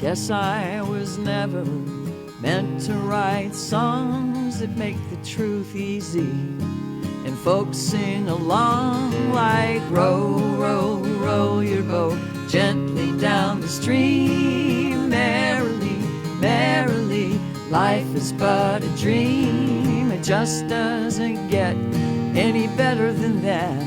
Guess I was never meant to write songs that make the truth easy, and folks sing along like row, row, row your boat gently down the stream. Merrily, merrily, life is but a dream. It just doesn't get any better than that.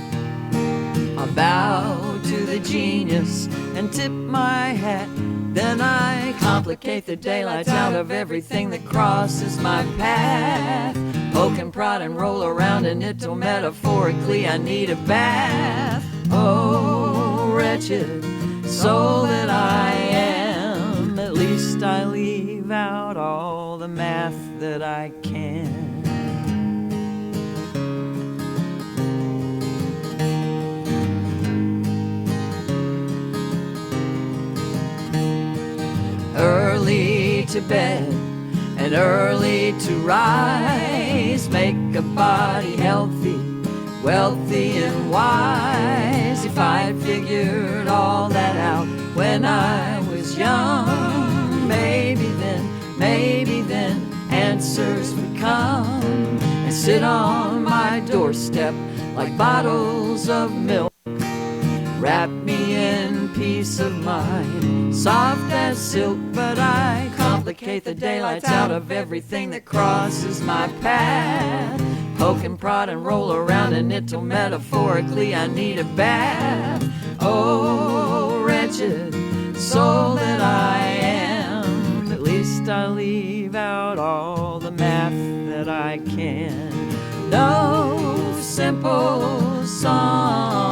I bow to the genius and tip my hat. Then I complicate the daylights out of everything that crosses my path. Poke and prod and roll around in it till metaphorically I need a bath. Oh, wretched soul that I am, at least I leave out all the math that I can. Early to bed and early to rise, make a body healthy, wealthy and wise. If I'd figured all that out when I was young, maybe then answers would come and sit on my doorstep like bottles of milk. Wrap me in peace of mind, soft as silk. But I complicate the daylights out of everything that crosses my path. Poke and prod and roll around in it till metaphorically I need a bath. Oh, wretched soul that I am, at least I leave out all the math that I can. No simple songs,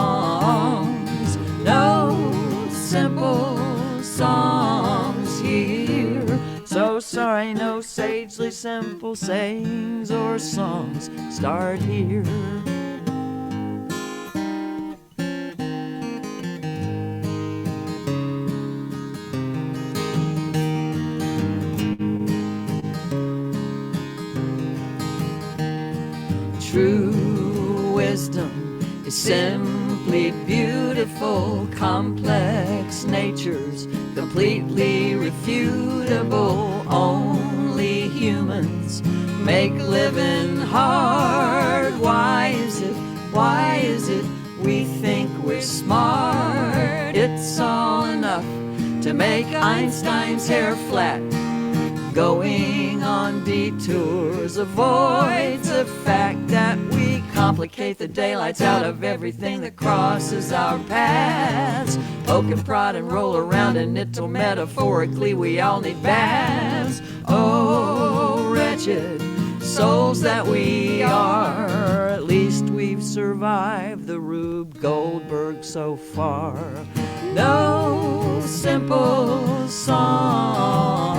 no simple songs here. So sorry, no sagely simple sayings or songs start here. True wisdom is simply beautiful, complex natures completely refutable. Only humans make living hard. Why is it we think we're smart? It's all enough to make Einstein's hair flat. Going on detours avoids the fact that we complicate the daylights out of everything that crosses our paths. Poke and prod and roll around in it till metaphorically we all need baths. Oh, wretched souls that we are, at least we've survived the Rube Goldberg so far. No simple songs,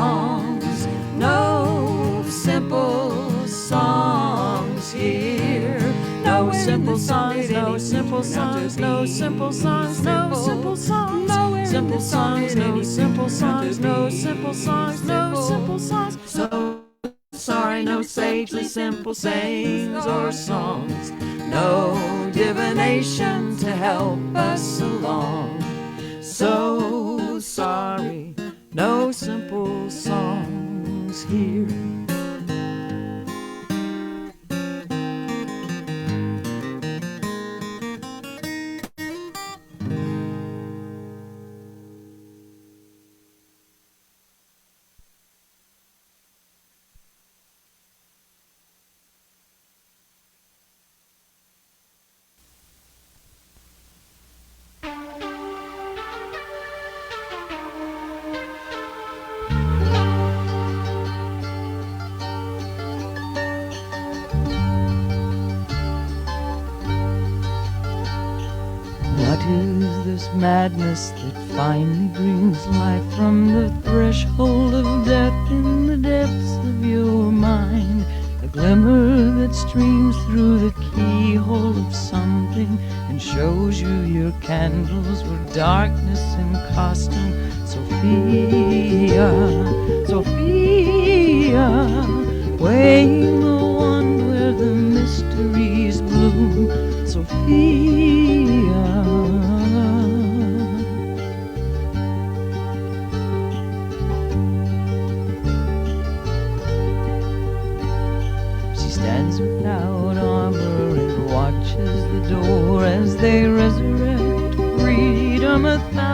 no simple songs here. No simple songs, no simple songs, no simple songs, no simple songs, no simple songs, no simple songs, no simple songs, no simple songs. So sorry, no sagely simple sayings or songs, no divination to help us along. So sorry, no simple songs here. What is this madness that finally brings life from the threshold of death in the depths of your mind? A glimmer that streams through the keyhole of something and shows you your candles were darkness in costume. Sophia, Sophia, weighing the wand where the mysteries bloom. Sophia,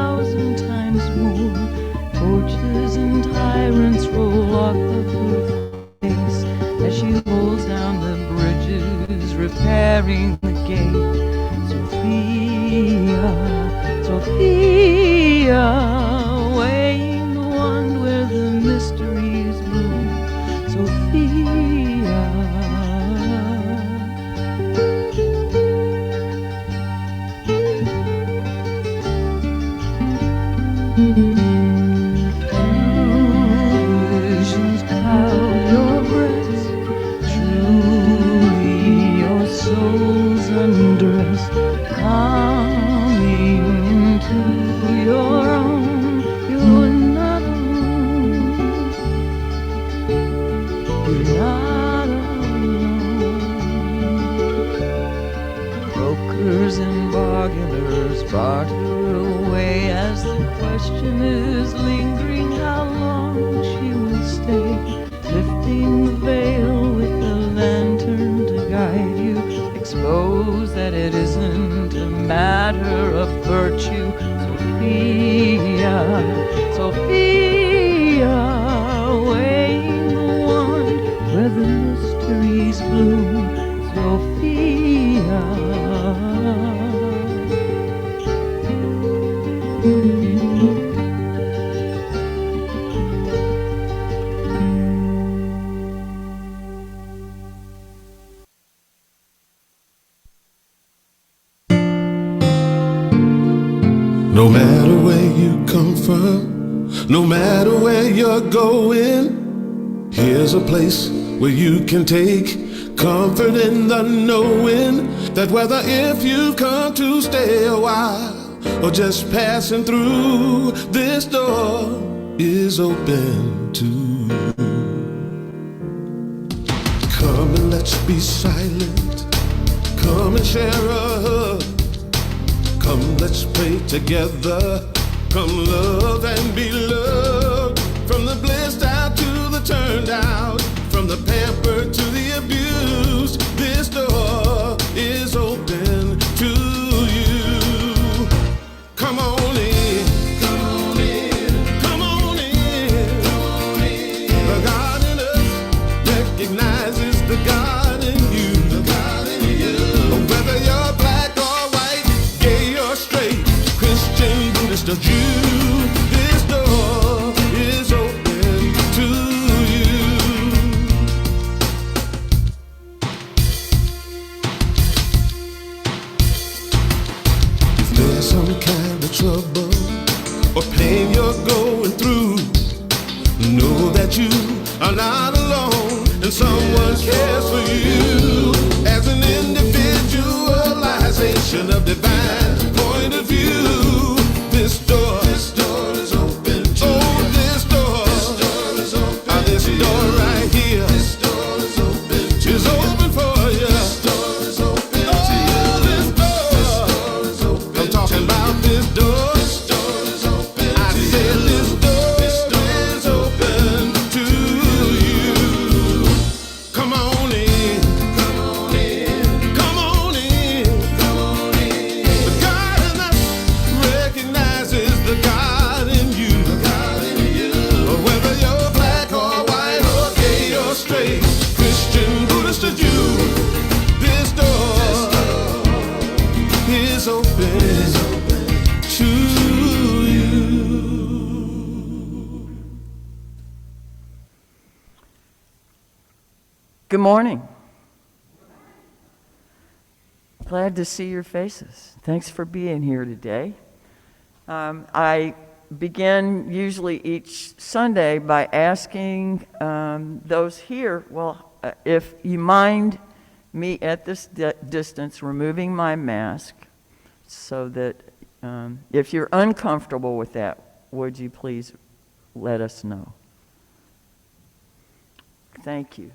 1,000 times more. Torches and tyrants roll off of her face as she rolls down the bridges, repairing the gate. Sophia, Sophia, weighing the wand where the mysteries bloom. Sophia. Visions cloud your breast, truly your soul's undressed, coming into your own. You're not alone, you're not alone. Brokers and bargainers barter away as the question is lingering how long she will stay, lifting the veil with a lantern to guide you, expose that it isn't a matter of virtue. Sophia, Sophia, weighing the wand where the mysteries bloom. Sophia. No matter where you come from, no matter where you're going, here's a place where you can take comfort in the knowing that whether if you've come to stay a while or just passing through, this door is open to you. Come and let's be silent. Come and share a hug. Come, let's pray together. Come, love and be loved. From the blissed out to the turned out, from the pampered to the abused, this door is open to you. Come on in. Come on in. Come on in. Come on in. The God in us recognizes the God in you. The God in you. Whether you're black or white, gay or straight, Christian, Buddhist or Jew, this door is open to you. If there's some kind of trouble or pain you're going through, know that you are not alone and someone cares for you. As an individualization of divine point of view, this door is open to you. Oh, this door is open. This door right here, this door is open to you. Is open for you. This door is open to you. This door is open. I'm talking about this door. This door is open. I said this door is open to you. Come on in. Come on in. Come on in. Come on in. The God in us recognizes the God in you. The God in you. Whether you're black or white or gay or straight, Christian, Buddhist or Jew, this door is open to you. Good morning. Glad to see your faces. Thanks for being here today. I begin usually each Sunday by asking those here, if you mind me at this distance removing my mask, so that if you're uncomfortable with that, would you please let us know? Thank you.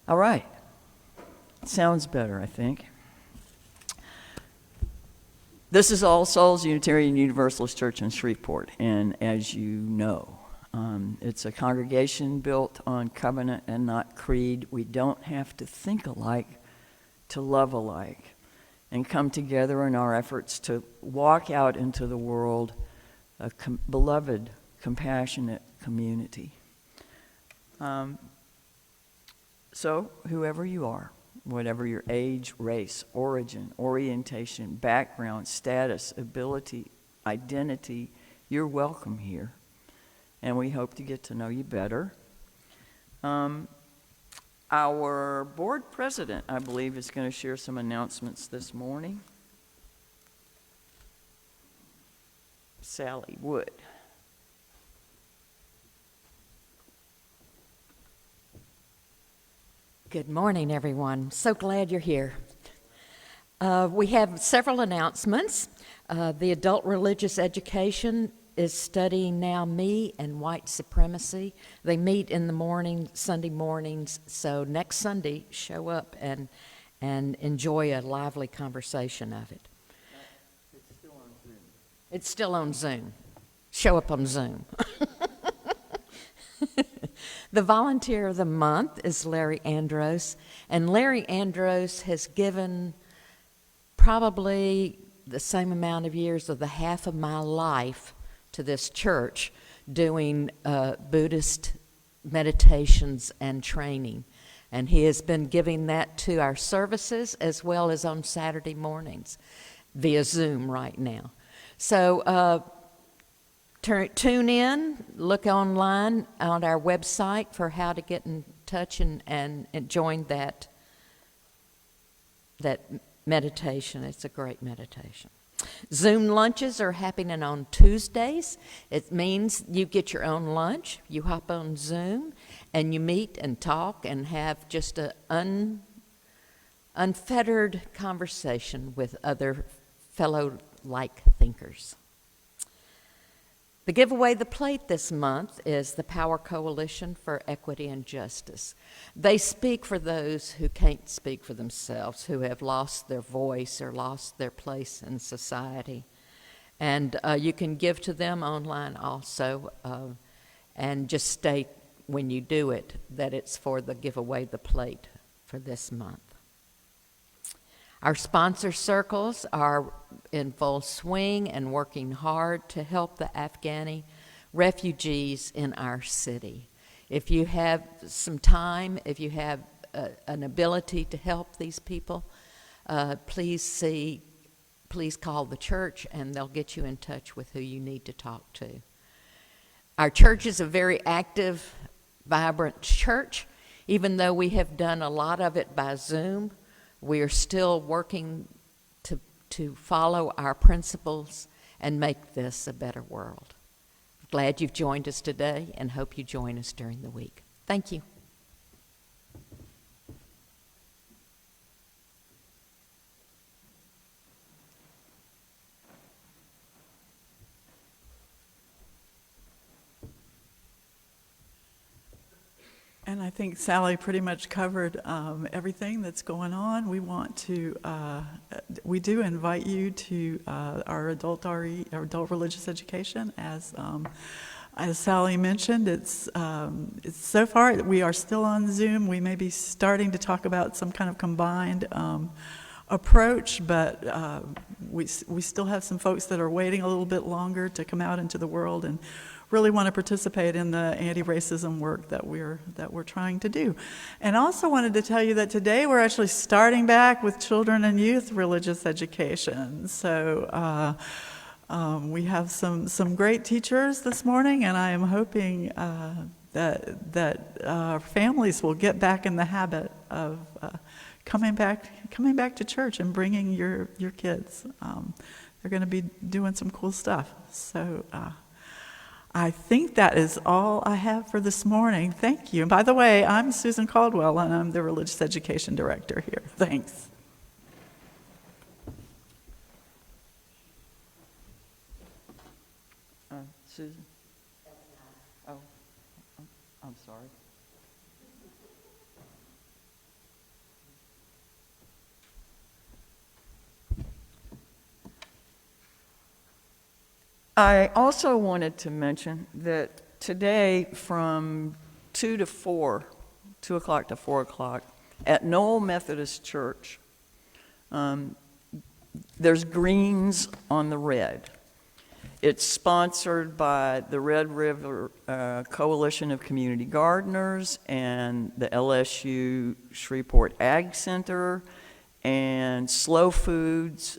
All right. Sounds better, I think. This is All Souls Unitarian Universalist Church in Shreveport, and as you know, it's a congregation built on covenant and not creed. We don't have to think alike to love alike. and come together in our efforts to walk out into the world a beloved, compassionate community. So, whoever you are, whatever your age, race, origin, orientation, background, status, ability, identity, you're welcome here. And we hope to get to know you better. Our board president, I believe, is going to share some announcements this morning. Sally Wood. Good morning, everyone. So glad you're here. We have several announcements. The adult religious education is studying now me and white supremacy. They meet in the morning, Sunday mornings, so next Sunday, show up and enjoy a lively conversation of it. It's still on Zoom. It's still on Zoom. Show up on Zoom. The volunteer of the month is Larry Andros, and Larry Andros has given probably the same amount of years of the half of my life to this church doing Buddhist meditations and training. And he has been giving that to our services as well as on Saturday mornings via Zoom right now. So tune in, look online on our website for how to get in touch and join that meditation. It's a great meditation. Zoom lunches are happening on Tuesdays. It means you get your own lunch, you hop on Zoom, and you meet and talk and have just an unfettered conversation with other fellow-like thinkers. The giveaway the plate this month is the Power Coalition for Equity and Justice. They speak for those who can't speak for themselves, who have lost their voice or lost their place in society. And you can give to them online also, and just state when you do it that it's for the giveaway the plate for this month. Our sponsor circles are in full swing and working hard to help the Afghani refugees in our city. If you have some time, if you have an ability to help these people, please call the church and they'll get you in touch with who you need to talk to. Our church is a very active, vibrant church. Even though we have done a lot of it by Zoom, we are still working to follow our principles and make this a better world. Glad you've joined us today and hope you join us during the week. Thank you. And I think Sally pretty much covered everything that's going on. We do invite you to our adult RE, our adult religious education. As Sally mentioned, it's so far we are still on Zoom. We may be starting to talk about some kind of combined approach, but we still have some folks that are waiting a little bit longer to come out into the world and really want to participate in the anti-racism work that we're trying to do. And also wanted to tell you that today we're actually starting back with children and youth religious education. So we have some great teachers this morning, and I am hoping that families will get back in the habit of coming back to church and bringing your kids. They're going to be doing some cool stuff. So I think that is all I have for this morning. Thank you. And by the way, I'm Susan Caldwell, and I'm the Religious Education Director here. Thanks. Susan? Oh, I'm sorry. I also wanted to mention that today from 2 o'clock to 4 o'clock at Knoll Methodist Church, there's greens on the red. It's sponsored by the Red River Coalition of Community Gardeners and the LSU Shreveport Ag Center and Slow Foods.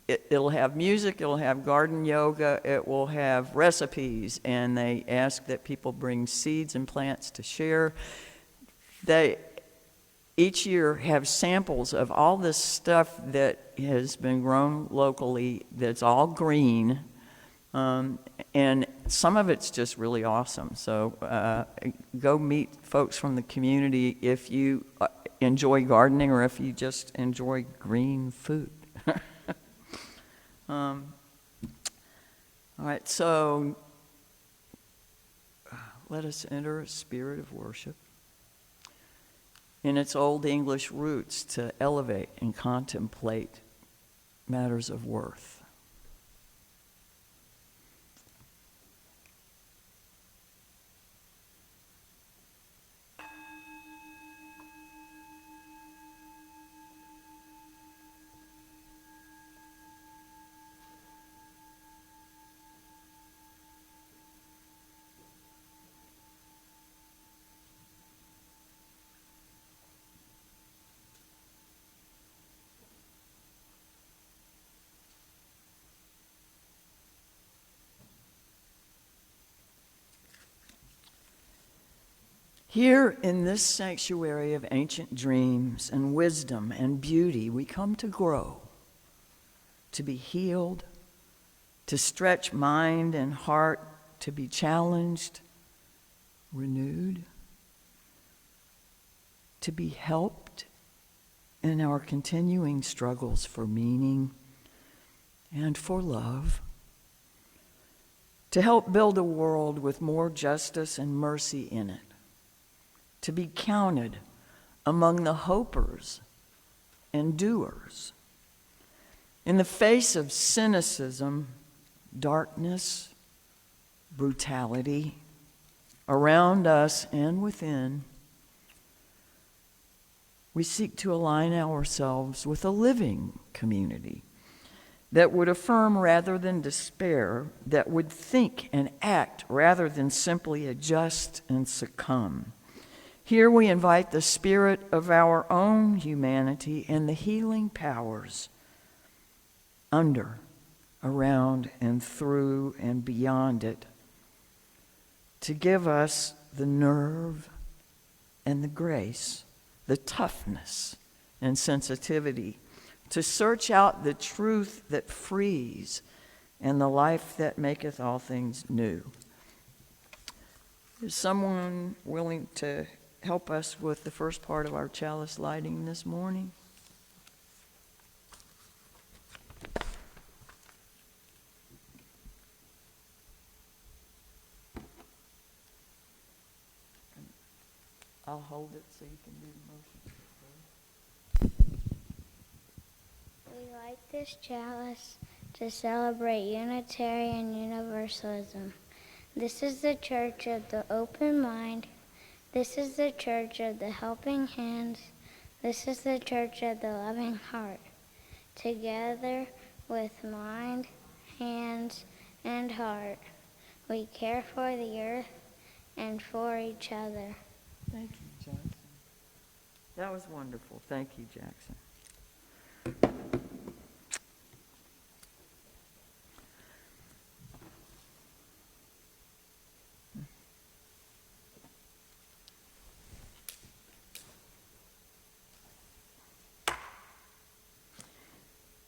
It'll have music, it'll have garden yoga, it will have recipes, and they ask that people bring seeds and plants to share. They each year have samples of all this stuff that has been grown locally that's all green, and some of it's just really awesome. So go meet folks from the community if you enjoy gardening or if you just enjoy green food. All right, so let us enter a spirit of worship in its Old English roots to elevate and contemplate matters of worth. Here in this sanctuary of ancient dreams and wisdom and beauty, we come to grow, to be healed, to stretch mind and heart, to be challenged, renewed, to be helped in our continuing struggles for meaning and for love, to help build a world with more justice and mercy in it, to be counted among the hopers and doers. In the face of cynicism, darkness, brutality around us and within, we seek to align ourselves with a living community that would affirm rather than despair, that would think and act rather than simply adjust and succumb. Here we invite the spirit of our own humanity and the healing powers under, around, and through and beyond it to give us the nerve and the grace, the toughness and sensitivity to search out the truth that frees and the life that maketh all things new. Is someone willing to help us with the first part of our chalice lighting this morning? I'll hold it so you can do the motion. We light this chalice to celebrate Unitarian Universalism. This is the church of the open mind. This is the church of the helping hands. This is the church of the loving heart. Together with mind, hands, and heart, we care for the earth and for each other. Thank you, Jackson. That was wonderful. Thank you, Jackson.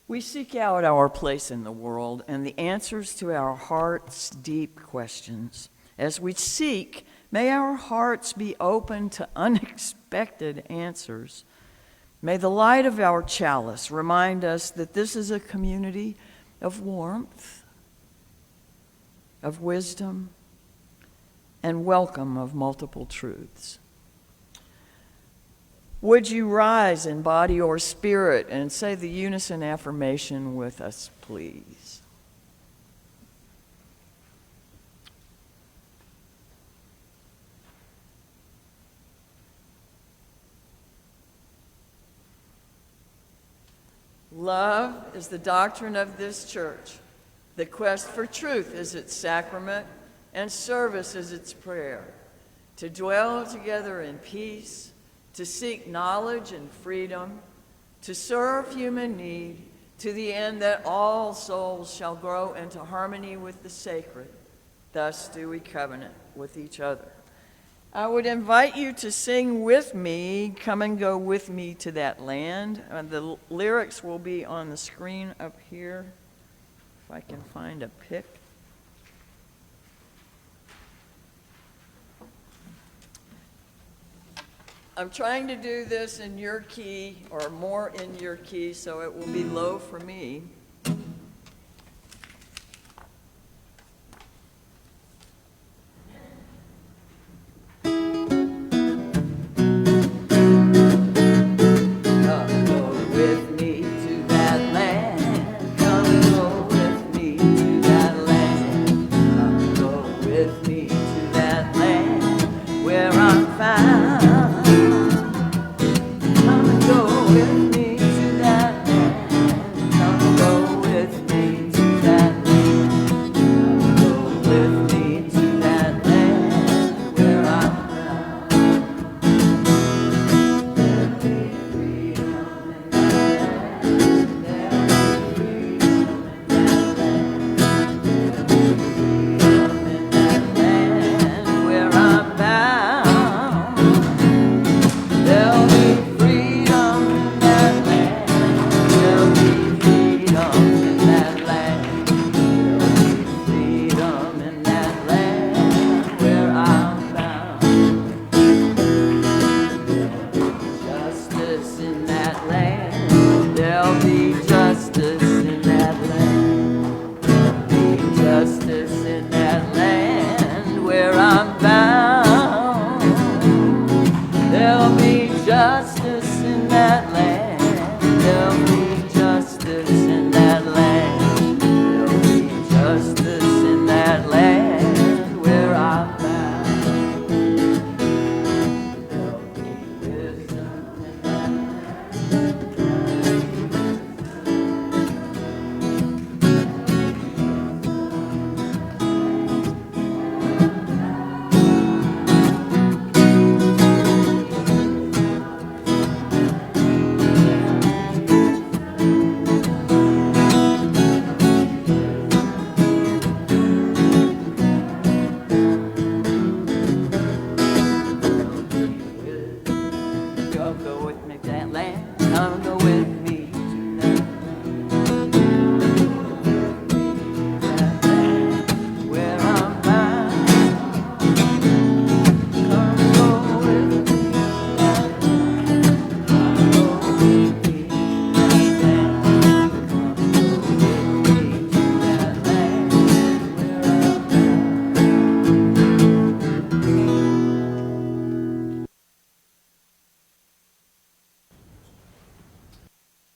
We seek out our place in the world and the answers to our heart's deep questions. As we seek, may our hearts be open to unexpected answers. May the light of our chalice remind us that this is a community of warmth, of wisdom, and welcome of multiple truths. Would you rise in body or spirit and say the unison affirmation with us, please? Love is the doctrine of this church. The quest for truth is its sacrament, and service is its prayer. To dwell together in peace, to seek knowledge and freedom, to serve human need, to the end that all souls shall grow into harmony with the sacred. Thus do we covenant with each other. I would invite you to sing with me, Come and Go With Me to That Land. The lyrics will be on the screen up here, if I can find a pick. I'm trying to do this in your key, or more in your key, so it will be low for me.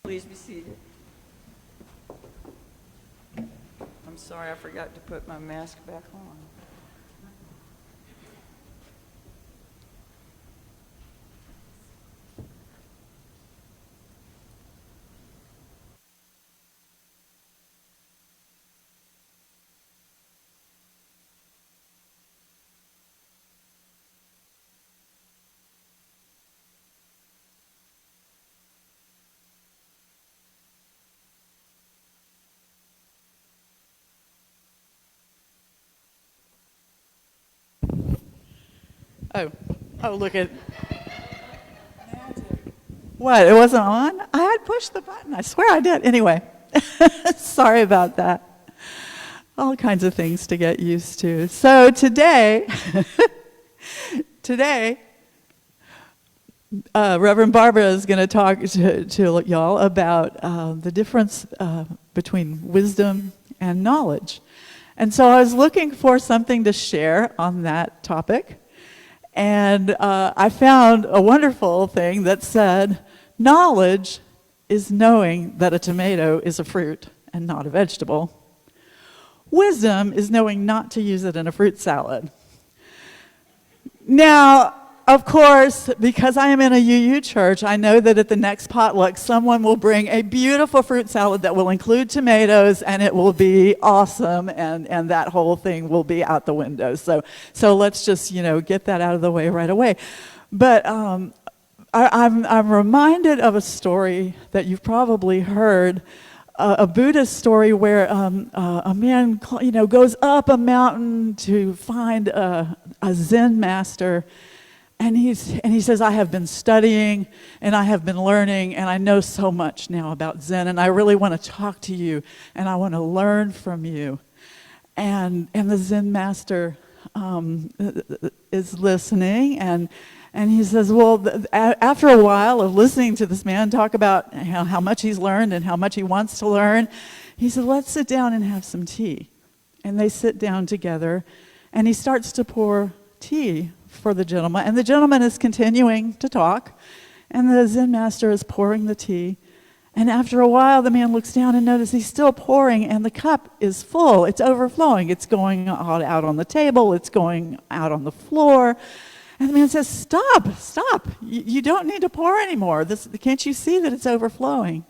Please be seated. I'm sorry, I forgot to put my mask back on. Oh, look at. What? It wasn't on? I had pushed the button. I swear I did. Anyway, sorry about that. All kinds of things to get used to. So today, Reverend Barbara is going to talk to y'all about the difference between wisdom and knowledge. And so I was looking for something to share on that topic. And I found a wonderful thing that said, knowledge is knowing that a tomato is a fruit and not a vegetable. Wisdom is knowing not to use it in a fruit salad. Now, Of course, because I am in a UU church, I know that at the next potluck, someone will bring a beautiful fruit salad that will include tomatoes, and it will be awesome, and that whole thing will be out the window. So let's just, get that out of the way right away. But I'm reminded of a story that you've probably heard, a Buddhist story where a man, goes up a mountain to find a Zen master. And he says, I have been studying and I have been learning and I know so much now about Zen and I really want to talk to you and I want to learn from you. And the Zen master is listening and he says, well, after a while of listening to this man talk about how much he's learned and how much he wants to learn, he said, let's sit down and have some tea. And they sit down together and he starts to pour tea for the gentleman, and the gentleman is continuing to talk, and the Zen master is pouring the tea, and after a while the man looks down and notices he's still pouring, and the cup is full, it's overflowing, it's going out on the table, it's going out on the floor, and the man says, stop, you don't need to pour anymore, can't you see that it's overflowing?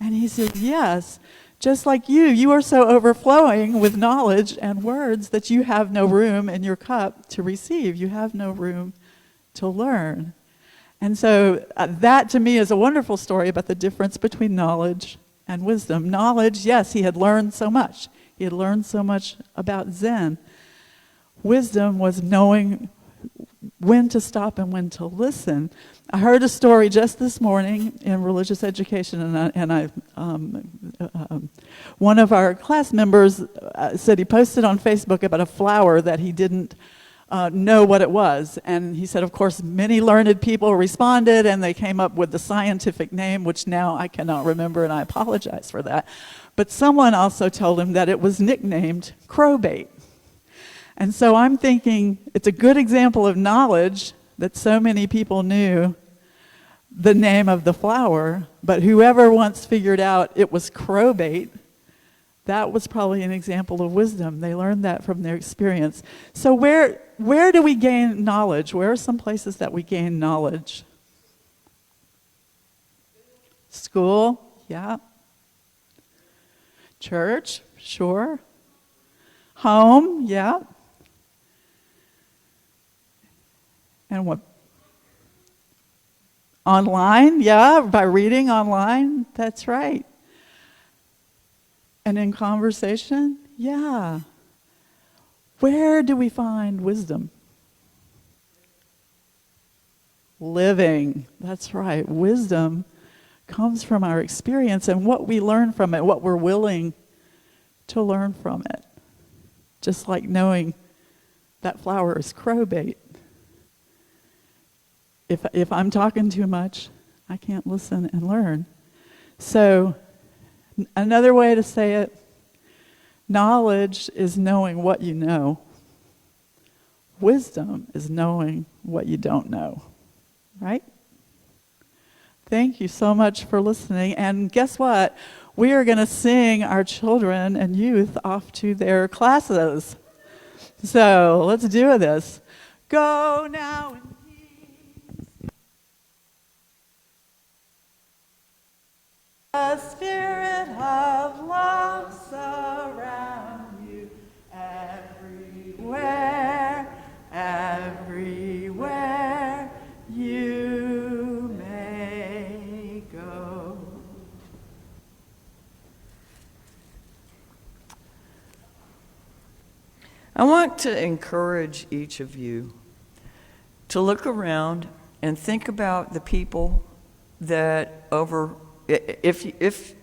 And he says, yes, just like you are so overflowing with knowledge and words that you have no room in your cup to receive. You have no room to learn. And so that to me is a wonderful story about the difference between knowledge and wisdom. Knowledge, yes, he had learned so much. He had learned so much about Zen. Wisdom was knowing when to stop and when to listen. I heard a story just this morning in religious education, one of our class members said he posted on Facebook about a flower that he didn't know what it was. And he said, of course, many learned people responded, and they came up with the scientific name, which now I cannot remember, and I apologize for that. But someone also told him that it was nicknamed crowbait. And so I'm thinking it's a good example of knowledge that so many people knew the name of the flower, but whoever once figured out it was crowbait, that was probably an example of wisdom. They learned that from their experience. So where do we gain knowledge? Where are some places that we gain knowledge? School, yeah. Church, sure. Home, yeah. And what? Online, yeah, by reading online, that's right. And in conversation, yeah. Where do we find wisdom? Living, that's right. Wisdom comes from our experience and what we learn from it, what we're willing to learn from it. Just like knowing that flower is crowbait. If I'm talking too much, I can't listen and learn. So another way to say it, knowledge is knowing what you know. Wisdom is knowing what you don't know. Right? Thank you so much for listening. And guess what? We are going to sing our children and youth off to their classes. So let's do this. Go now in peace. The spirit of love surround you everywhere, everywhere you may go. I want to encourage each of you to look around and think about the people that if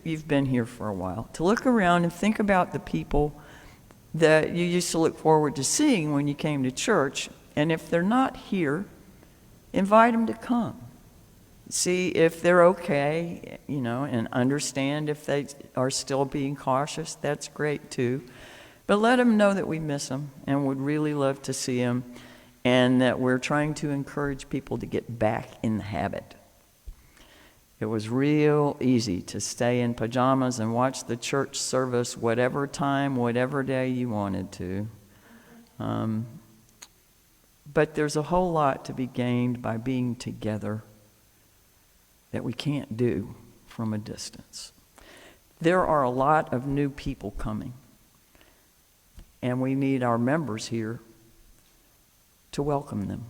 you've been here for a while, to look around and think about the people that you used to look forward to seeing when you came to church. And if they're not here, invite them to come. See if they're okay, and understand if they are still being cautious. That's great too. But let them know that we miss them and would really love to see them, and that we're trying to encourage people to get back in the habit. It was real easy to stay in pajamas and watch the church service whatever time, whatever day you wanted to. But there's a whole lot to be gained by being together that we can't do from a distance. There are a lot of new people coming, and we need our members here to welcome them.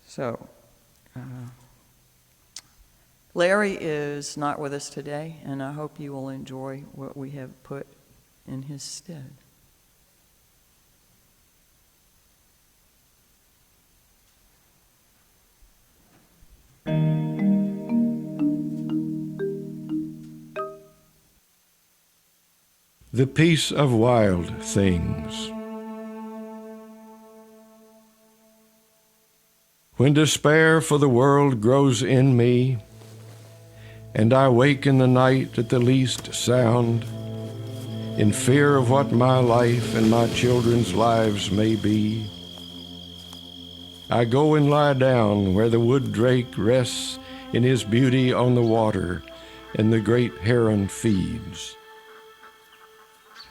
So, Larry is not with us today, and I hope you will enjoy what we have put in his stead. The Peace of Wild Things. When despair for the world grows in me, and I wake in the night at the least sound, in fear of what my life and my children's lives may be, I go and lie down where the wood drake rests in his beauty on the water and the great heron feeds.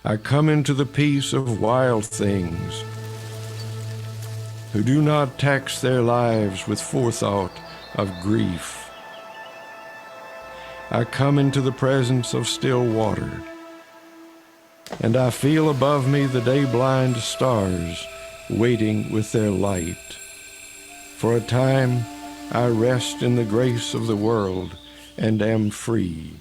I come into the peace of wild things, who do not tax their lives with forethought of grief. I come into the presence of still water, and I feel above me the day-blind stars waiting with their light. For a time I rest in the grace of the world and am free.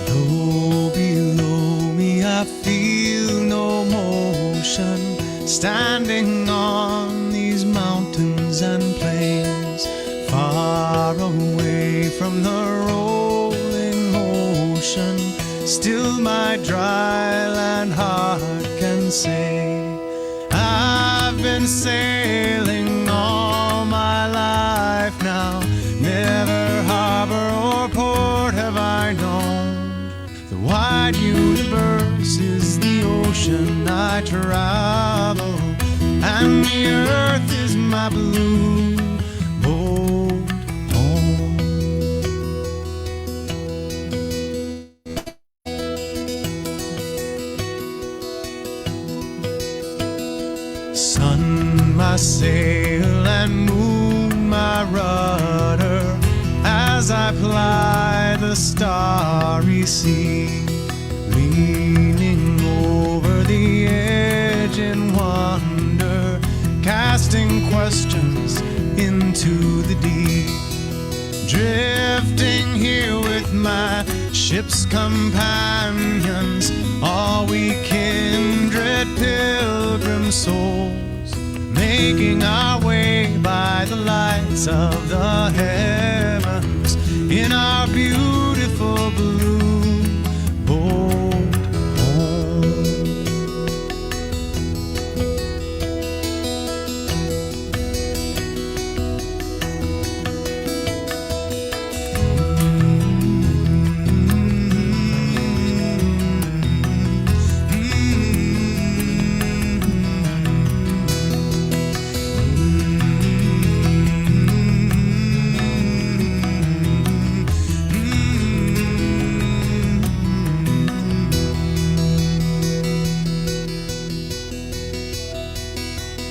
Low below me I feel no motion, standing on these mountains and plains, far away from the rolling ocean. Still my dry land heart can say, I've been sailing all my life now, never harbor or port have I known. The wide universe is the ocean I travel, and the earth is my blue boat home. Sun my sail and moon my rudder, as I ply the starry sea, leaning over the edge in wonder, casting questions into the deep, drifting here with my ship's companions, all we kindred pilgrim souls, making our way by the lights of the heavens in our beautiful blue boat home.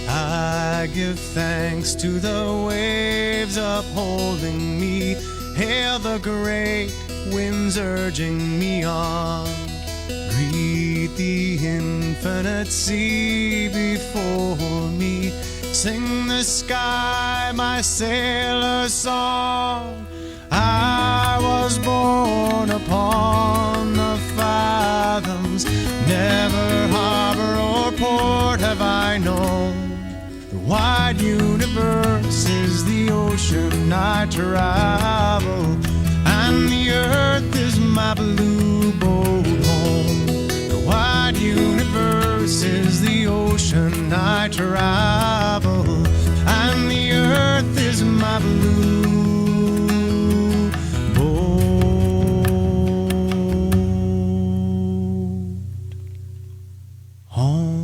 I give thanks to the waves upholding me Hail the great winds urging me on. Greet the infinite sea before me. Sing the sky my sailor song. I was born upon the fathoms. Never harbor or port have I known. The wide universe is the ocean I travel, and the earth is my blue boat home. The wide universe is the ocean I travel, and the earth is my blue boat home.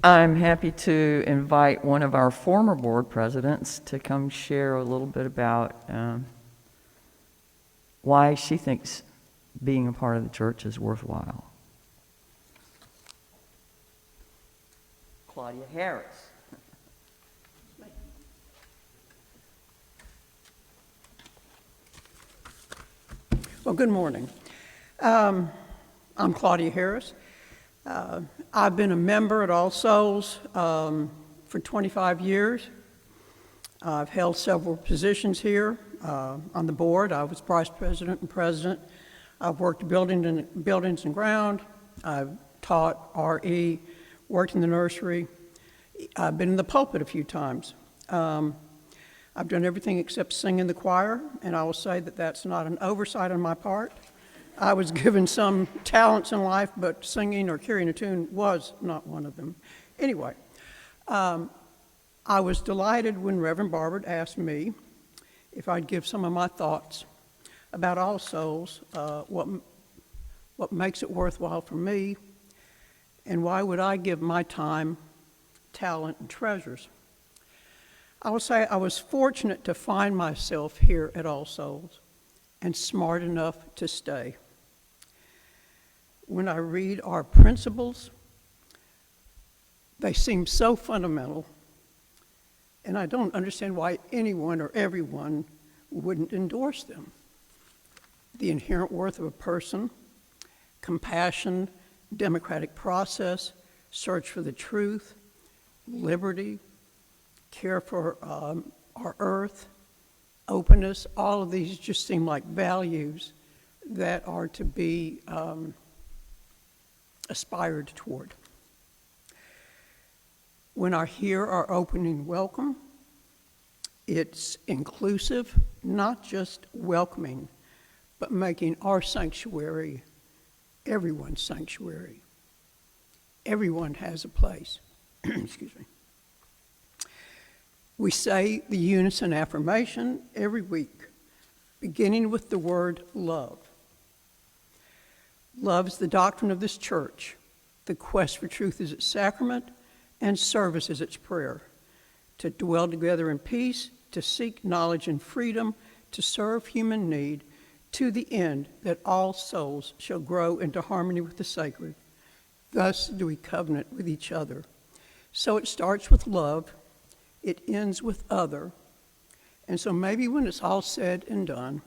I'm happy to invite one of our former board presidents to come share a little bit about why she thinks being a part of the church is worthwhile. Claudia Harris. Well, good morning. I'm Claudia Harris. I've been a member at All Souls for 25 years. I've held several positions here on the board. I was vice president and president. I've worked buildings and ground. I've taught RE, worked in the nursery. I've been in the pulpit a few times. I've done everything except sing in the choir, and I will say that that's not an oversight on my part. I was given some talents in life, but singing or carrying a tune was not one of them. Anyway, I was delighted when Reverend Barbara asked me if I'd give some of my thoughts about All Souls, what makes it worthwhile for me, and why would I give my time, talent, and treasures. I will say I was fortunate to find myself here at All Souls and smart enough to stay. When I read our principles, they seem so fundamental, and I don't understand why anyone or everyone wouldn't endorse them. The inherent worth of a person, compassion, democratic process, search for the truth, liberty, care for our earth, openness, all of these just seem like values that are to be aspired toward. When I hear our opening welcome, it's inclusive, not just welcoming, but making our sanctuary everyone's sanctuary. Everyone has a place. Excuse me. We say the unison affirmation every week, beginning with the word love. Love is the doctrine of this church. The quest for truth is its sacrament, and service is its prayer. To dwell together in peace, to seek knowledge and freedom, to serve human need, to the end that all souls shall grow into harmony with the sacred. Thus do we covenant with each other. So it starts with love, it ends with other, and so maybe when it's all said and done,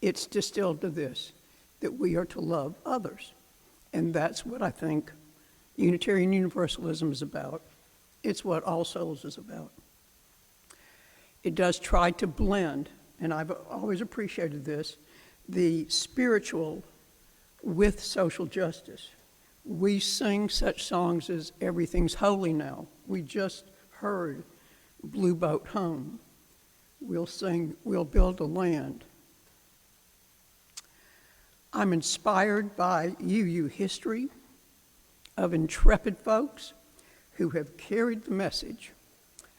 it's distilled to this, that we are to love others. And that's what I think Unitarian Universalism is about. It's what All Souls is about. It does try to blend, and I've always appreciated this, the spiritual with social justice. We sing such songs as Everything's Holy Now. We just heard Blue Boat Home. We'll sing We'll Build a Land. I'm inspired by UU history of intrepid folks who have carried the message,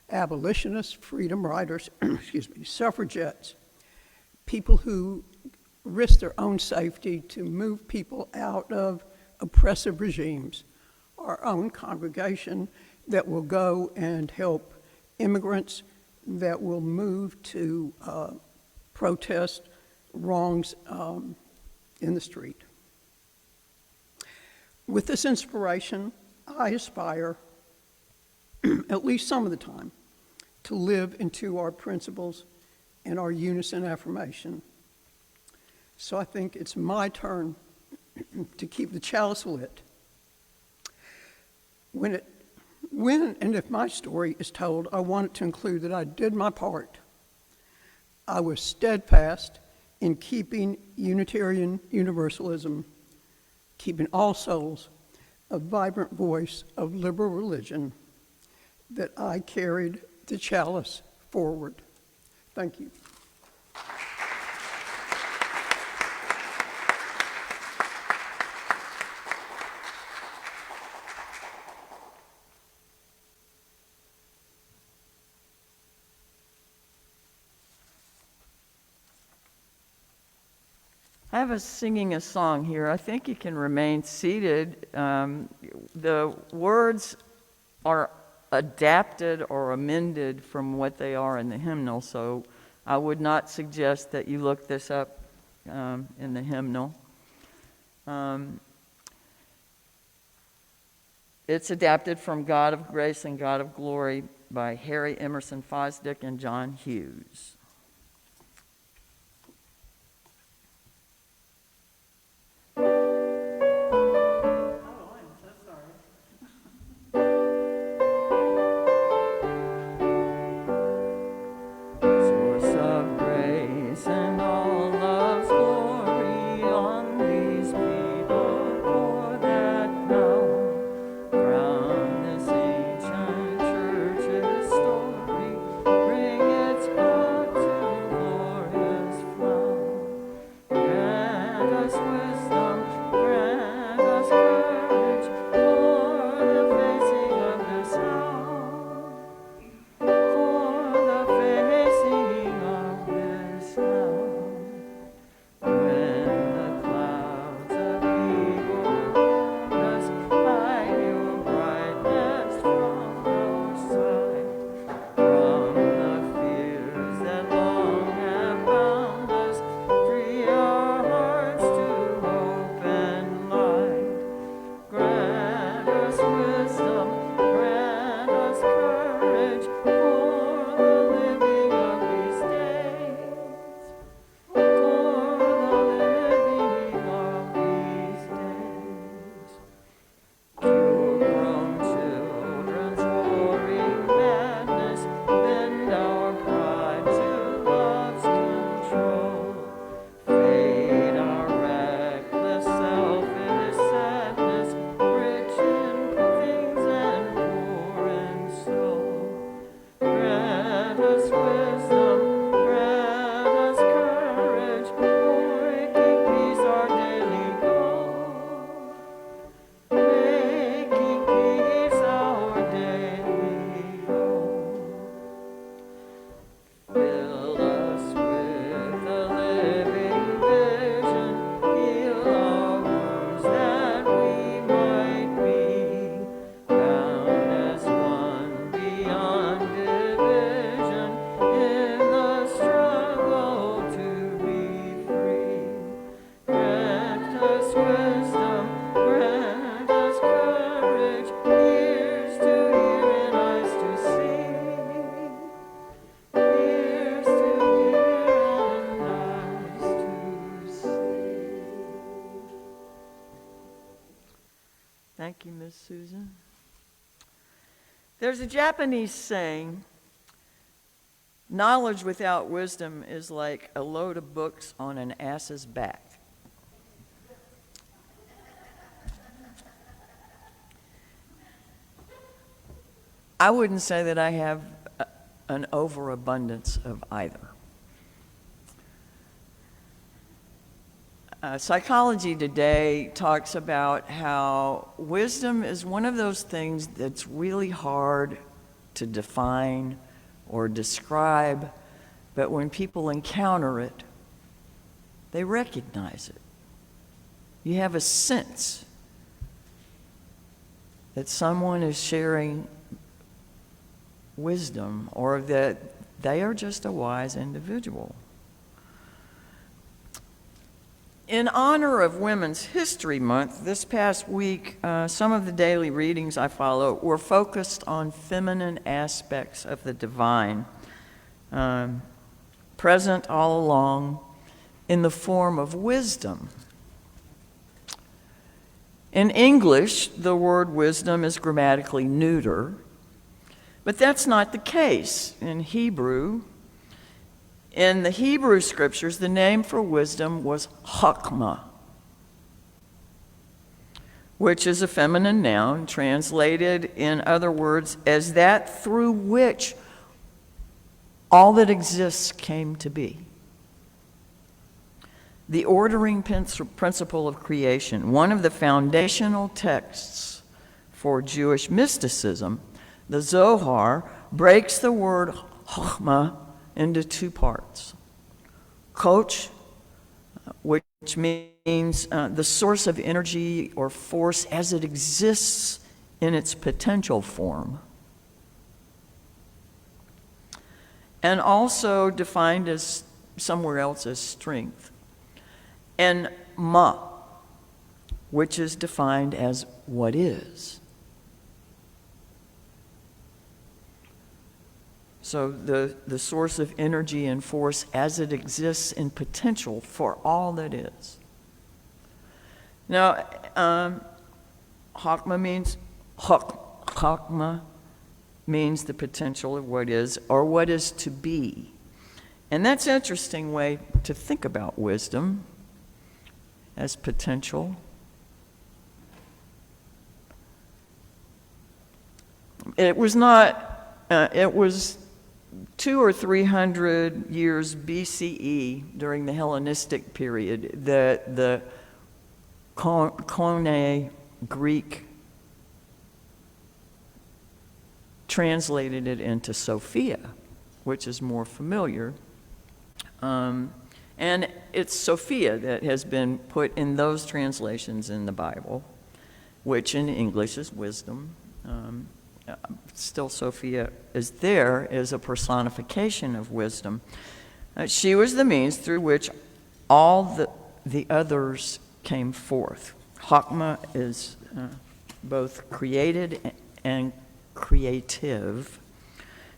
abolitionists, freedom riders, excuse me, suffragettes, people who risk their own safety to move people out of oppressive regimes, our own congregation that will go and help immigrants, that will move to protest wrongs in the street. With this inspiration, I aspire, at least some of the time, to live into our principles and our unison affirmation. So I think it's my turn to keep the chalice lit. When and if my story is told, I want it to include that I did my part. I was steadfast in keeping Unitarian Universalism, keeping all souls a vibrant voice of liberal religion, that I carried the chalice forward. Thank you. I have us singing a song here. I think you can remain seated. The words are adapted or amended from what they are in the hymnal, so I would not suggest that you look this up in the hymnal. It's adapted from God of Grace and God of Glory by Harry Emerson Fosdick and John Hughes. Thank you, Miss Susan. There's a Japanese saying, knowledge without wisdom is like a load of books on an ass's back. I wouldn't say that I have an overabundance of either. Psychology Today talks about how wisdom is one of those things that's really hard to define or describe, but when people encounter it, they recognize it. You have a sense that someone is sharing wisdom or that they are just a wise individual. In honor of Women's History Month, this past week, some of the daily readings I follow were focused on feminine aspects of the divine, present all along in the form of wisdom. In English, the word wisdom is grammatically neuter, but that's not the case in Hebrew. In the Hebrew scriptures, the name for wisdom was Chokmah, which is a feminine noun, translated, in other words, as that through which all that exists came to be. The ordering principle of creation, one of the foundational texts for Jewish mysticism, the Zohar, breaks the word Chokmah into two parts. Koch, which means the source of energy or force as it exists in its potential form, and also defined as somewhere else as strength. And Ma, which is defined as what is. So the source of energy and force as it exists in potential for all that is. Now, Chokmah means the potential of what is or what is to be. And that's an interesting way to think about wisdom as potential. It was 200 or 300 years BCE during the Hellenistic period that the Koine Greek translated it into Sophia, which is more familiar. And it's Sophia that has been put in those translations in the Bible, which in English is wisdom. Still, Sophia is there as a personification of wisdom. She was the means through which all the others came forth. Chokmah is both created and creative.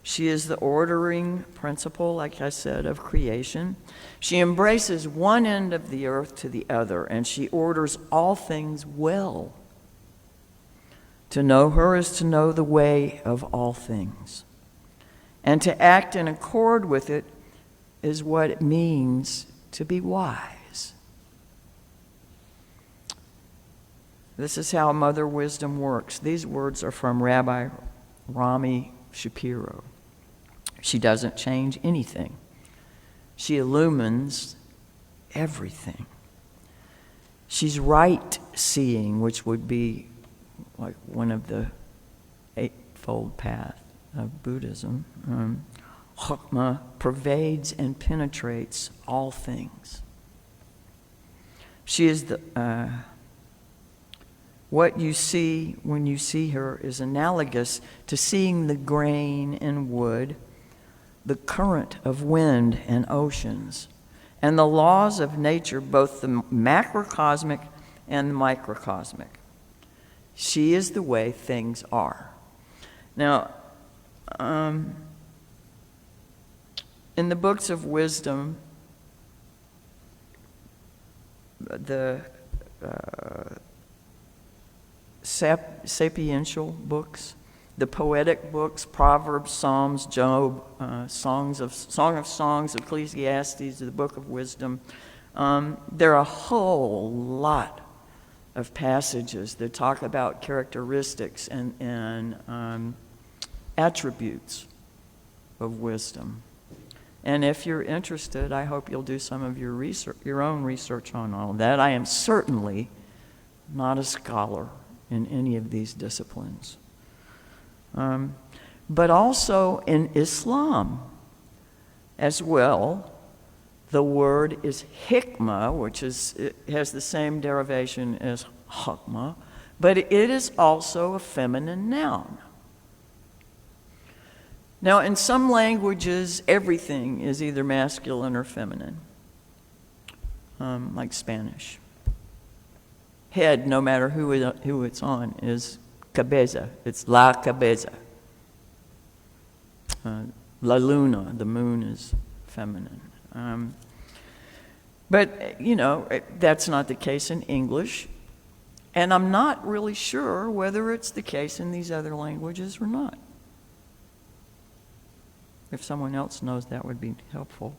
She is the ordering principle, like I said, of creation. She embraces one end of the earth to the other, and she orders all things well. To know her is to know the way of all things. And to act in accord with it is what it means to be wise. This is how Mother Wisdom works. These words are from Rabbi Rami Shapiro. She doesn't change anything. She illumines everything. She's right-seeing, which would be like one of the eightfold path of Buddhism. Chokmah pervades and penetrates all things. She is the what you see when you see her is analogous to seeing the grain in wood, the current of wind and oceans, and the laws of nature, both the macrocosmic and the microcosmic. She is the way things are. Now, in the books of wisdom, the sapiential books, the poetic books, Proverbs, Psalms, Job, Song of Songs, Ecclesiastes, the Book of Wisdom, there are a whole lot of passages that talk about characteristics and attributes of wisdom. And if you're interested, I hope you'll do some of your research, your own research on all of that. I am certainly not a scholar in any of these disciplines. But also in Islam as well, the word is hikmah, which it has the same derivation as hukmah, but it is also a feminine noun. Now, in some languages, everything is either masculine or feminine, like Spanish. Head, no matter who it's on, is cabeza. It's la cabeza. La luna, the moon, is feminine. But, you know, that's not the case in English. And I'm not really sure whether it's the case in these other languages or not. If someone else knows, that would be helpful.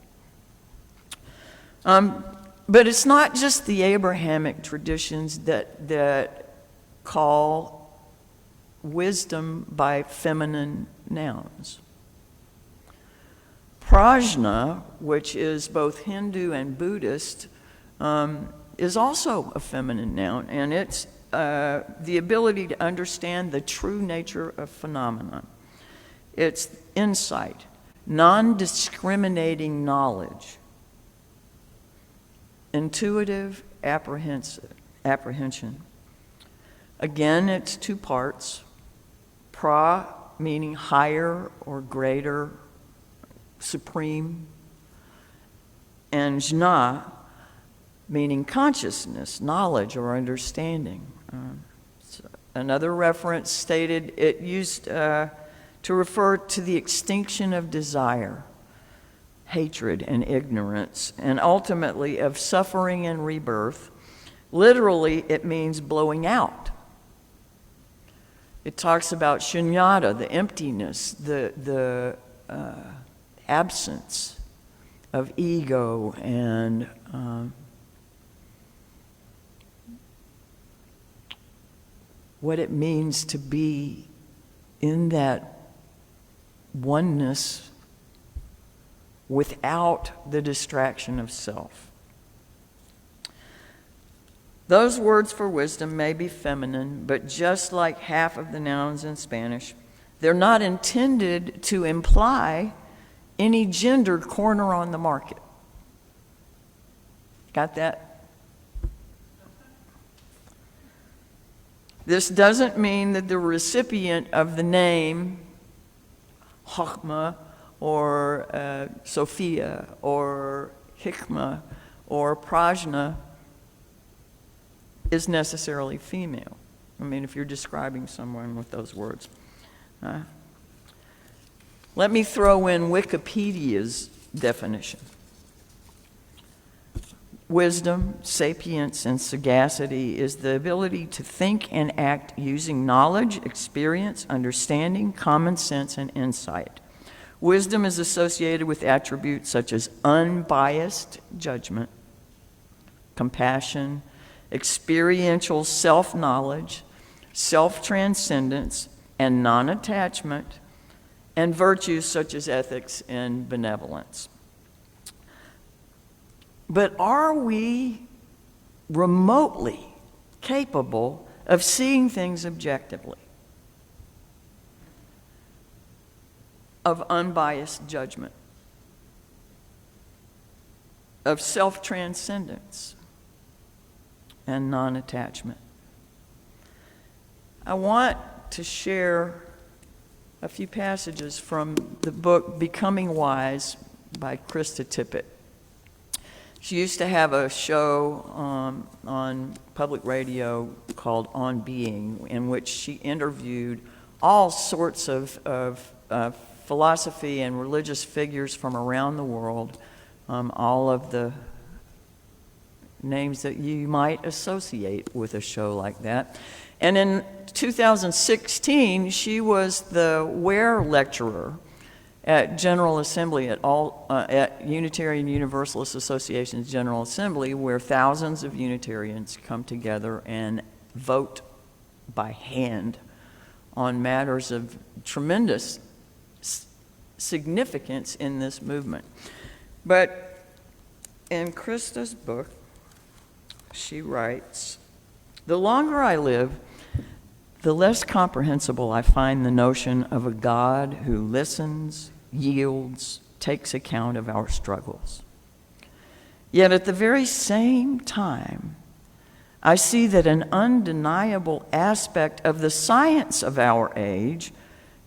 But it's not just the Abrahamic traditions that call wisdom by feminine nouns. Prajna, which is both Hindu and Buddhist, is also a feminine noun, and it's the ability to understand the true nature of phenomena. It's insight, non-discriminating knowledge, intuitive apprehension. Again, it's two parts. Pra, meaning higher or greater, supreme, and jna, meaning consciousness, knowledge, or understanding. Another reference stated it used to refer to the extinction of desire, hatred, and ignorance, and ultimately of suffering and rebirth. Literally, it means blowing out. It talks about shunyata, the emptiness, the absence of ego and what it means to be in that oneness without the distraction of self. Those words for wisdom may be feminine, but just like half of the nouns in Spanish, they're not intended to imply any gender corner on the market. Got that? This doesn't mean that the recipient of the name Chachma or Sophia or Hikmah or Prajna is necessarily female. I mean, if you're describing someone with those words. Let me throw in Wikipedia's definition. Wisdom, sapience, and sagacity is the ability to think and act using knowledge, experience, understanding, common sense, and insight. Wisdom is associated with attributes such as unbiased judgment, compassion, experiential self-knowledge, self-transcendence, and non-attachment, and virtues such as ethics and benevolence. But are we remotely capable of seeing things objectively? Of unbiased judgment? Of self-transcendence and non-attachment? I want to share a few passages from the book Becoming Wise by Krista Tippett. She used to have a show on public radio called On Being, in which she interviewed all sorts of philosophy and religious figures from around the world, all of the names that you might associate with a show like that. And in 2016, she was the Ware Lecturer at General Assembly at Unitarian Universalist Association's General Assembly, where thousands of Unitarians come together and vote by hand on matters of tremendous significance in this movement. But in Krista's book, she writes, "The longer I live, the less comprehensible I find the notion of a God who listens, yields, takes account of our struggles. Yet at the very same time, I see that an undeniable aspect of the science of our age,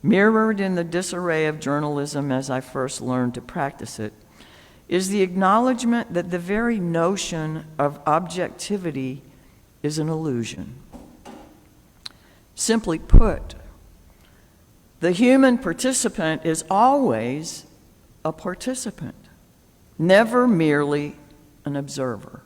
mirrored in the disarray of journalism as I first learned to practice it, is the acknowledgement that the very notion of objectivity is an illusion. Simply put, the human participant is always a participant, never merely an observer.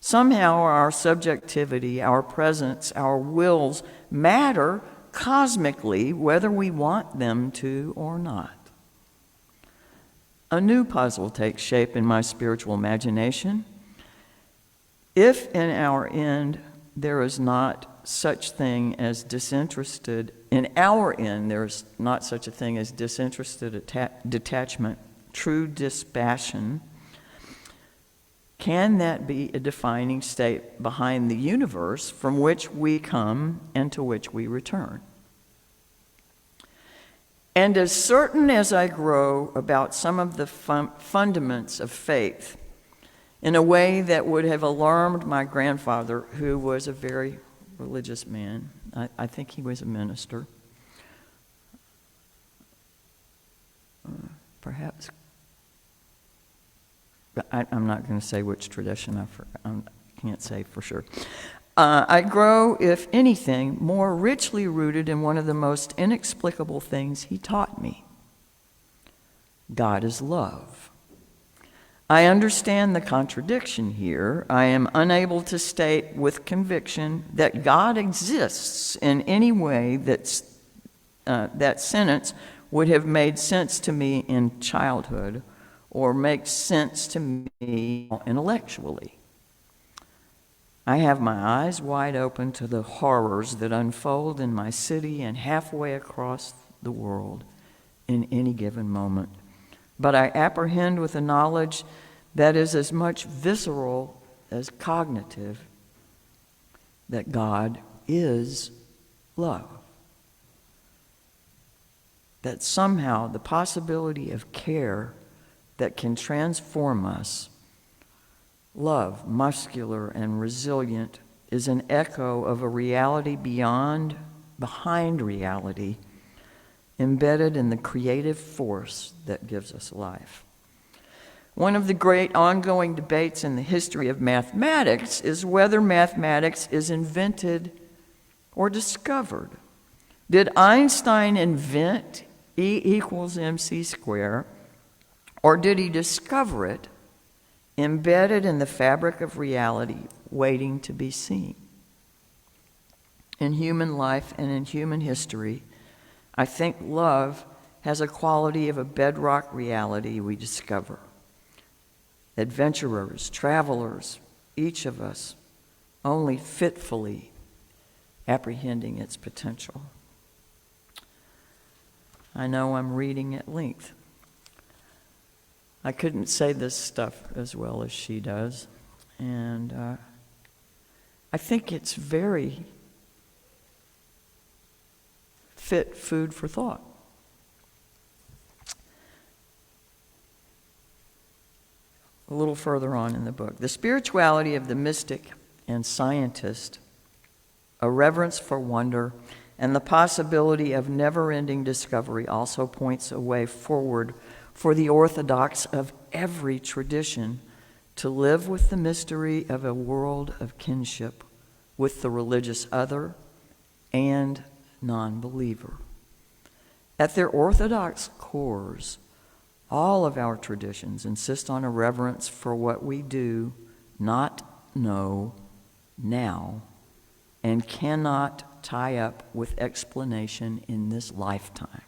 Somehow our subjectivity, our presence, our wills matter cosmically, whether we want them to or not. A new puzzle takes shape in my spiritual imagination. If in our end there is not such thing as disinterested, in our end there is not such a thing as disinterested detachment, true dispassion, can that be a defining state behind the universe from which we come and to which we return? And as certain as I grow about some of the fundaments of faith, in a way that would have alarmed my grandfather, who was a very religious man, I think he was a minister, perhaps. I'm not going to say which tradition, I can't say for sure. I grow, if anything, more richly rooted in one of the most inexplicable things he taught me. God is love. I understand the contradiction here. I am unable to state with conviction that God exists in any way that sentence would have made sense to me in childhood or makes sense to me intellectually. I have my eyes wide open to the horrors that unfold in my city and halfway across the world in any given moment. But I apprehend with a knowledge that is as much visceral as cognitive that God is love. That somehow the possibility of care that can transform us, love, muscular and resilient, is an echo of a reality behind reality, embedded in the creative force that gives us life. One of the great ongoing debates in the history of mathematics is whether mathematics is invented or discovered. Did Einstein invent E equals mc squared, or did he discover it embedded in the fabric of reality, waiting to be seen? In human life and in human history, I think love has a quality of a bedrock reality we discover. Adventurers, travelers, each of us only fitfully apprehending its potential. I know I'm reading at length. I couldn't say this stuff as well as she does, and I think it's very fit food for thought. A little further on in the book, the spirituality of the mystic and scientist, a reverence for wonder, and the possibility of never-ending discovery also points a way forward for the orthodox of every tradition to live with the mystery of a world of kinship with the religious other and non-believer. At their orthodox cores, all of our traditions insist on a reverence for what we do not know now and cannot tie up with explanation in this lifetime.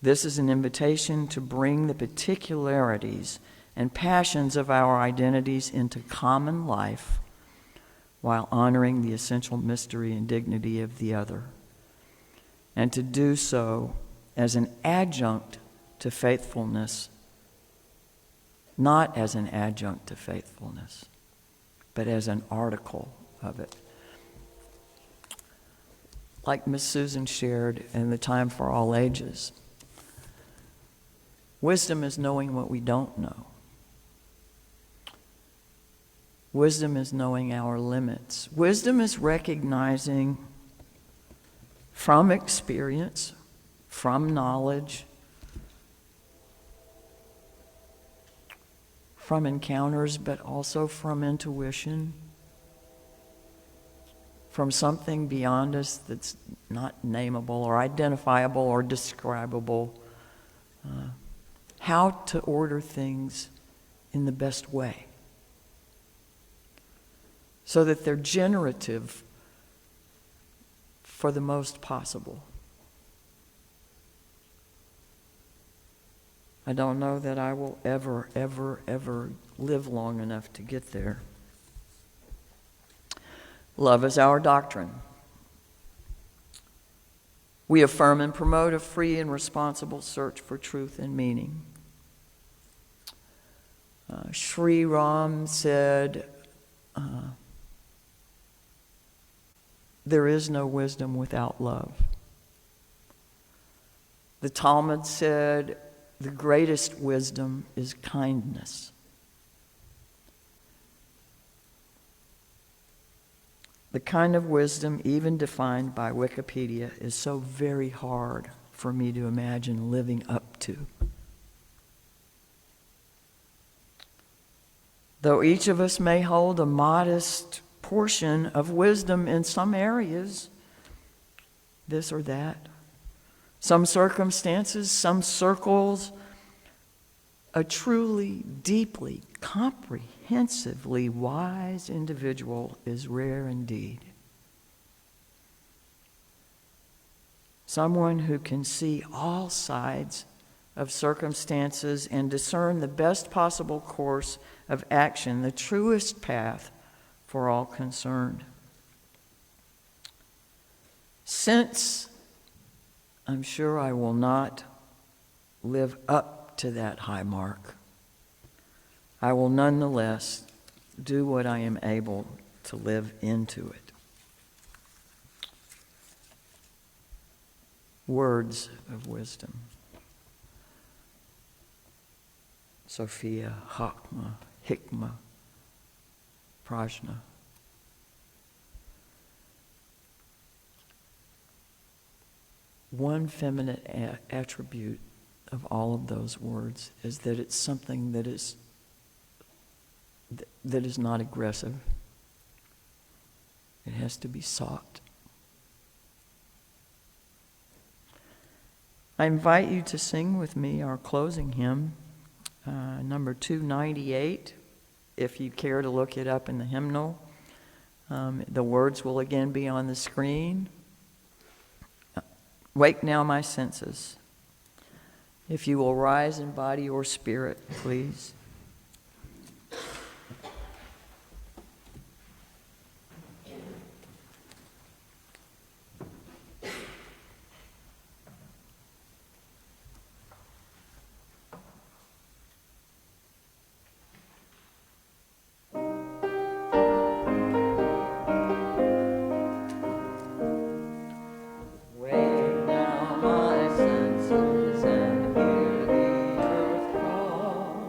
This is an invitation to bring the particularities and passions of our identities into common life while honoring the essential mystery and dignity of the other, and to do so as an adjunct to faithfulness, not as an adjunct to faithfulness, but as an article of it. Like Miss Susan shared in the Time for All Ages, wisdom is knowing what we don't know. Wisdom is knowing our limits. Wisdom is recognizing from experience, from knowledge, from encounters, but also from intuition, from something beyond us that's not nameable or identifiable or describable, how to order things in the best way so that they're generative for the most possible. I don't know that I will ever, ever, ever live long enough to get there. Love is our doctrine. We affirm and promote a free and responsible search for truth and meaning. Sri Ram said, there is no wisdom without love. The Talmud said, the greatest wisdom is kindness. The kind of wisdom, even defined by Wikipedia, is so very hard for me to imagine living up to. Though each of us may hold a modest portion of wisdom in some areas, this or that, some circumstances, some circles, a truly, deeply, comprehensively wise individual is rare indeed. Someone who can see all sides of circumstances and discern the best possible course of action, the truest path for all concerned. Since I'm sure I will not live up to that high mark, I will nonetheless do what I am able to live into it. Words of wisdom. Sophia, Hakma, Hikmah, Prajna. One feminine attribute of all of those words is that it's something that is not aggressive. It has to be sought. I invite you to sing with me our closing hymn, number 298, if you care to look it up in the hymnal. The words will again be on the screen. Wake now my senses. If you will rise in body or spirit, please. Wake now my senses and hear the earth call.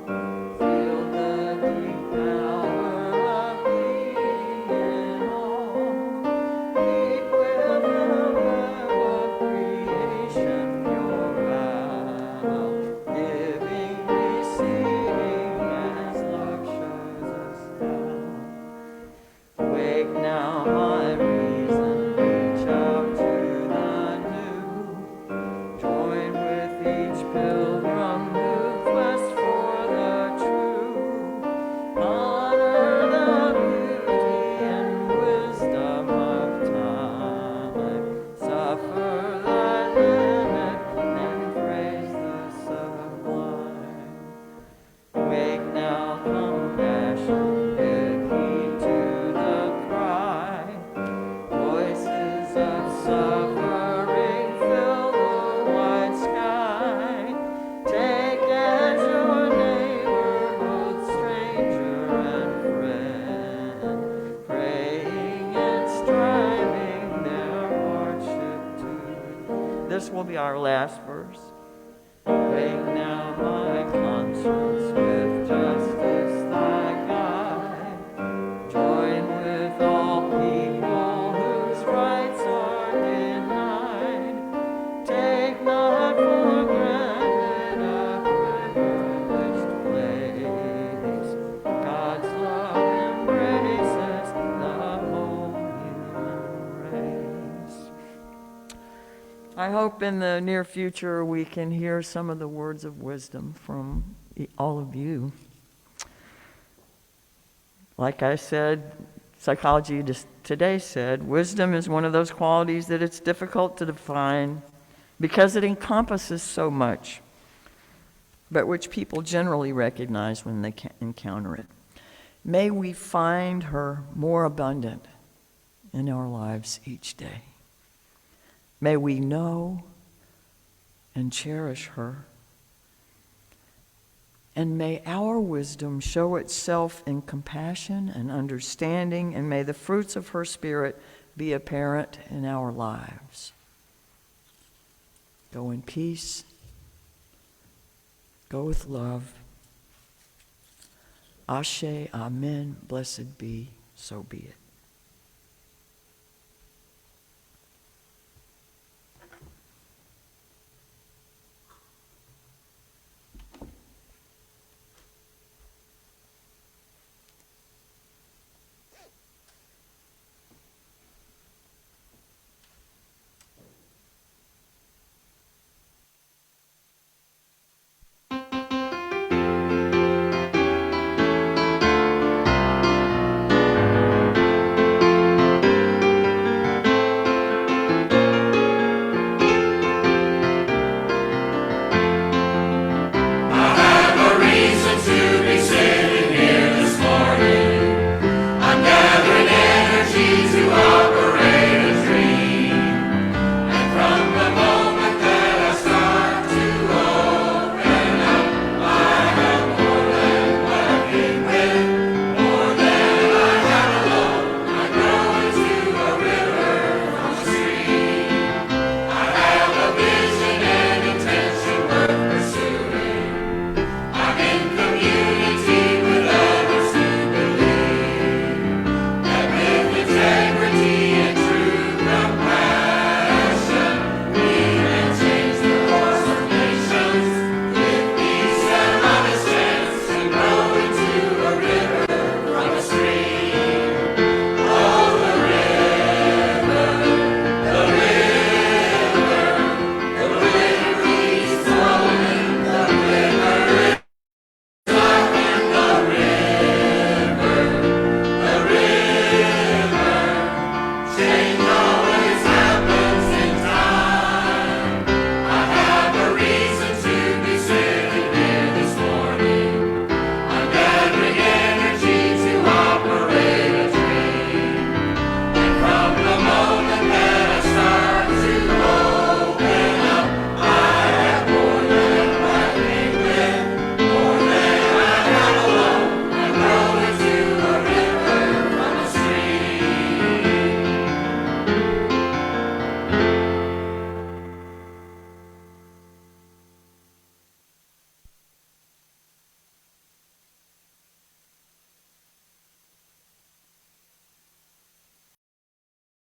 this will be our last verse. Wake now my conscience with justice thy guide. Join with all people whose rights are denied. Take not for granted a privileged place. God's love embraces the whole human race. I hope in the near future we can hear some of the words of wisdom from all of you. Like I said, Psychology Today said, wisdom is one of those qualities that it's difficult to define because it encompasses so much, but which people generally recognize when they encounter it. May we find her more abundant in our lives each day. May we know and cherish her. And may our wisdom show itself in compassion and understanding, and may the fruits of her Spirit be apparent in our lives. Go in peace. Go with love. Ashe, Amen. Blessed be, so be it.